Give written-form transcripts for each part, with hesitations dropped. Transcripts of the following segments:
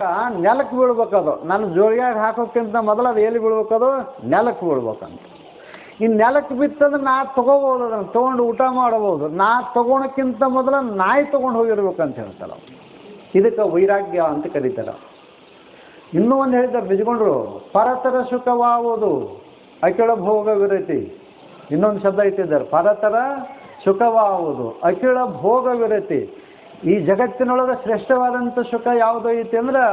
ನೆಲಕ್ಕೆ ಬೀಳ್ಬೇಕದು. ನಾನು ಜೋಳಿಯಾಗಿ ಹಾಕೋಕ್ಕಿಂತ ಮೊದಲು ಅದು ಎಲ್ಲಿ ಬೀಳ್ಬೇಕದು? ನೆಲಕ್ಕೆ ಬೀಳ್ಬೇಕಂತ. ಈ ನೆಲಕ್ಕೆ ಬಿತ್ತಂದ್ರೆ ನಾ ತೊಗೋಬೋದು, ಅದನ್ನು ತೊಗೊಂಡು ಊಟ ಮಾಡಬಹುದು. ನಾ ತೊಗೊಳಕ್ಕಿಂತ ಮೊದಲು ನಾಯಿ ತೊಗೊಂಡು ಹೋಗಿರ್ಬೇಕಂತ ಹೇಳ್ತಾರೆ. ಇದಕ್ಕೆ ವೈರಾಗ್ಯ ಅಂತ ಕರೀತಾರೆ. ಇನ್ನೂ ಒಂದು ಹೇಳಿದ್ದಾರೆ ನಿಜಗೊಂಡ್ರು, ಪರತರ ಸುಖವಾಗುವುದು ಅಖಿಳ ಭೋಗ ವಿರತಿ. ಇನ್ನೊಂದು ಶಬ್ದ ಇಟ್ಟಿದ್ದಾರೆ, ಪರತರ ಸುಖವಾಗುವುದು ಅಖಿಳ ಭೋಗ ವಿರತಿ. ಈ ಜಗತ್ತಿನೊಳಗೆ ಶ್ರೇಷ್ಠವಾದಂಥ ಸುಖ ಯಾವುದು ಐತಿ ಅಂದ್ರೆ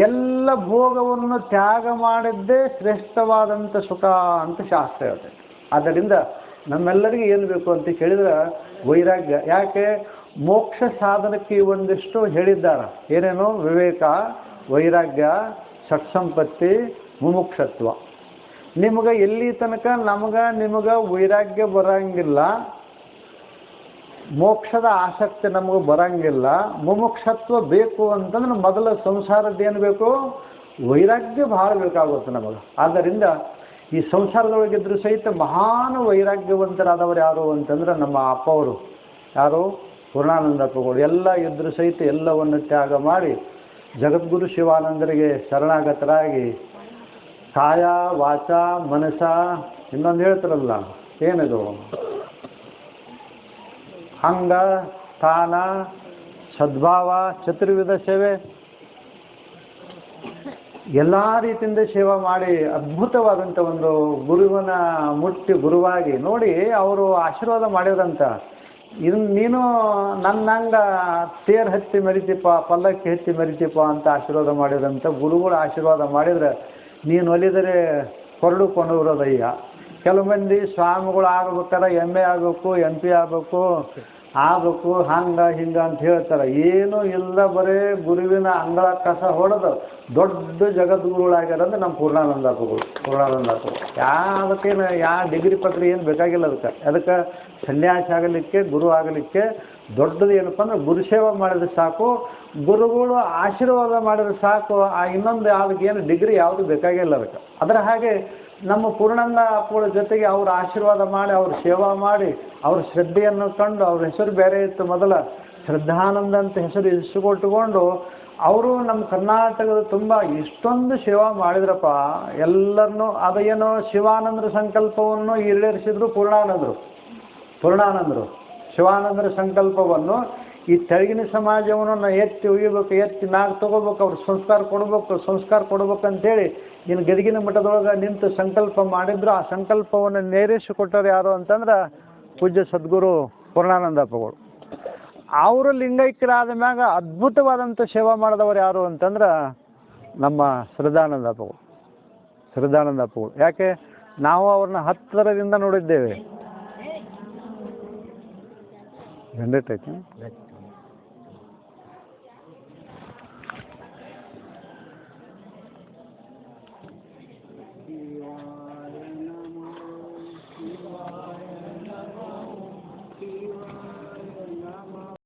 ಎಲ್ಲ ಭೋಗವನ್ನು ತ್ಯಾಗ ಮಾಡಿದ್ದೇ ಶ್ರೇಷ್ಠವಾದಂಥ ಸುಖ ಅಂತ ಶಾಸ್ತ್ರ ಹೇಳ್ತದೆ. ಆದ್ದರಿಂದ ನಮ್ಮೆಲ್ಲರಿಗೂ ಏನು ಬೇಕು ಅಂತ ಕೇಳಿದ್ರೆ ವೈರಾಗ್ಯ. ಯಾಕೆ? ಮೋಕ್ಷ ಸಾಧನಕ್ಕೆ ಒಂದಿಷ್ಟು ಹೇಳಿದ್ದಾರೆ. ಏನೇನು? ವಿವೇಕ, ವೈರಾಗ್ಯ, ಸತ್ಸಂಪತ್ತಿ, ಮುಮುಕ್ಷತ್ವ. ನಿಮಗೆ ಎಲ್ಲಿ ತನಕ ನಿಮಗೆ ವೈರಾಗ್ಯ ಬರಂಗಿಲ್ಲ, ಮೋಕ್ಷದ ಆಸಕ್ತಿ ನಮಗೆ ಬರಂಗಿಲ್ಲ, ಮುಮುಕ್ಷತ್ವ ಬೇಕು ಅಂತಂದ್ರೆ ಮೊದಲು ಸಂಸಾರದ್ದೇನು ಬೇಕು? ವೈರಾಗ್ಯ ಭಾಳ ಬೇಕಾಗುತ್ತೆ ನಮಗೆ. ಆದ್ದರಿಂದ ಈ ಸಂಸಾರದೊಳಗಿದ್ರು ಸಹಿತ ಮಹಾನ್ ವೈರಾಗ್ಯವಂತರಾದವರು ಯಾರು ಅಂತಂದ್ರೆ ನಮ್ಮ ಅಪ್ಪವರು. ಯಾರು? ಪೂರ್ಣಾನಂದಪ್ಪಗಳು. ಎಲ್ಲ ಇದ್ರೂ ಸಹಿತ ಎಲ್ಲವನ್ನು ತ್ಯಾಗ ಮಾಡಿ ಜಗದ್ಗುರು ಶಿವಾನಂದರಿಗೆ ಶರಣಾಗತರಾಗಿ ಕಾಯ ವಾಚ ಮನಸ, ಇನ್ನೊಂದು ಹೇಳ್ತಾರಲ್ಲ ಏನಿದು, ಅಂಗ ಸ್ಥಾನ ಸದ್ಭಾವ ಚತುರ್ವಿಧ ಸೇವೆ, ಎಲ್ಲ ರೀತಿಯಿಂದ ಸೇವೆ ಮಾಡಿ ಅದ್ಭುತವಾದಂಥ ಒಂದು ಗುರುವಿನ ಮುಟ್ಟಿ ಗುರುವಾಗಿ ನೋಡಿ ಅವರು ಆಶೀರ್ವಾದ ಮಾಡಿದ್ರಂತ. ನೀನು ನನ್ನಂಗ ತೇರ್ ಹತ್ತಿ ಮೆರಿತಿಪ್ಪ, ಪಲ್ಲಕ್ಕಿ ಹತ್ತಿ ಮೆರಿತಿಪ್ಪ ಅಂತ ಆಶೀರ್ವಾದ ಮಾಡಿದ್ರಂತ. ಗುರುಗಳು ಆಶೀರ್ವಾದ ಮಾಡಿದರೆ ನೀನು ಒಲಿದರೆ ಕೊರಡು ಕೊಂಡವರದಯ್ಯ. ಕೆಲವು ಮಂದಿ ಸ್ವಾಮಿಗಳು ಆಗ್ಬೇಕಾರೆ ಎಮ್ ಎ ಆಗಬೇಕು, ಎಂ ಪಿ ಆಗಬೇಕು ಹಿಂಗೆ ಅಂತ ಹೇಳ್ತಾರೆ. ಏನೂ ಇಲ್ಲ, ಬರೀ ಗುರುವಿನ ಅಂಗಳ ಕಸ ಹೊಡೆದು ದೊಡ್ಡ ಜಗದ್ಗುರುಗಳಾಗ್ಯಾರಂದ್ರೆ ನಮ್ಮ ಪೂರ್ಣಾನಂದಪ್ಪಗಳು. ಅದಕ್ಕೇನು ಯಾವ ಡಿಗ್ರಿ ಪತ್ರ ಏನು ಬೇಕಾಗಿಲ್ಲ. ಅದಕ್ಕೆ ಸನ್ಯಾಸಿ ಆಗಲಿಕ್ಕೆ, ಗುರು ಆಗಲಿಕ್ಕೆ ದೊಡ್ಡದು ಏನಪ್ಪ ಅಂದ್ರೆ ಗುರುಸೇವೆ ಮಾಡಿದ್ರೆ ಸಾಕು, ಗುರುಗಳು ಆಶೀರ್ವಾದ ಮಾಡಿದ್ರೆ ಸಾಕು. ಇನ್ನೊಂದು ಅದಕ್ಕೇನು ಡಿಗ್ರಿ ಯಾವುದು ಬೇಕಾಗಿಲ್ಲ ಅದಕ್ಕೆ. ಅದರ ಹಾಗೆ ನಮ್ಮ ಪೂರ್ಣಾನಂದ ಅಪ್ಪಗಳ ಜೊತೆಗೆ ಅವ್ರ ಆಶೀರ್ವಾದ ಮಾಡಿ, ಅವ್ರ ಸೇವಾ ಮಾಡಿ, ಅವ್ರ ಶ್ರದ್ಧೆಯನ್ನು ಕಂಡು, ಅವ್ರ ಹೆಸರು ಬೇರೆ ಇತ್ತು ಮೊದಲ, ಶ್ರದ್ಧಾನಂದ ಅಂತ ಹೆಸರು ಇಸಿಕೊಟ್ಟುಕೊಂಡು ಅವರು ನಮ್ಮ ಕರ್ನಾಟಕದ ತುಂಬ ಇಷ್ಟೊಂದು ಸೇವಾ ಮಾಡಿದ್ರಪ್ಪ. ಎಲ್ಲರನ್ನೂ ಅದೇನೋ ಶಿವಾನಂದರ ಸಂಕಲ್ಪವನ್ನು ಈಡೇರಿಸಿದ್ರು ಪೂರ್ಣಾನಂದರು. ಶಿವಾನಂದರ ಸಂಕಲ್ಪವನ್ನು ಈ ತೆಳಗಿನ ಸಮಾಜವನ್ನು ಎತ್ತಿ ಒಯ್ಯಬೇಕು, ಎತ್ತಿ ಮ್ಯಾಗ ತೊಗೋಬೇಕು, ಅವ್ರು ಸಂಸ್ಕಾರ ಕೊಡ್ಬೇಕಂತೇಳಿ ಇನ್ನು ಗದಗಿನ ಮಠದೊಳಗೆ ನಿಂತು ಸಂಕಲ್ಪ ಮಾಡಿದ್ರು. ಆ ಸಂಕಲ್ಪವನ್ನು ನೇರಿಸಿಕೊಟ್ಟರು ಯಾರು ಅಂತಂದ್ರೆ ಪೂಜ್ಯ ಸದ್ಗುರು ಪೂರ್ಣಾನಂದಪ್ಪಗಳು. ಅವರು ಲಿಂಗೈಕ್ಯರಾದ ಮ್ಯಾಗ ಅದ್ಭುತವಾದಂಥ ಸೇವಾ ಮಾಡಿದವರು ಯಾರು ಅಂತಂದ್ರೆ ನಮ್ಮ ಶ್ರದ್ಧಾನಂದಪ್ಪಗಳು. ಯಾಕೆ? ನಾವು ಅವ್ರನ್ನ ಹತ್ತಿರದಿಂದ ನೋಡಿದ್ದೇವೆ. ಗಂಡೈತಿ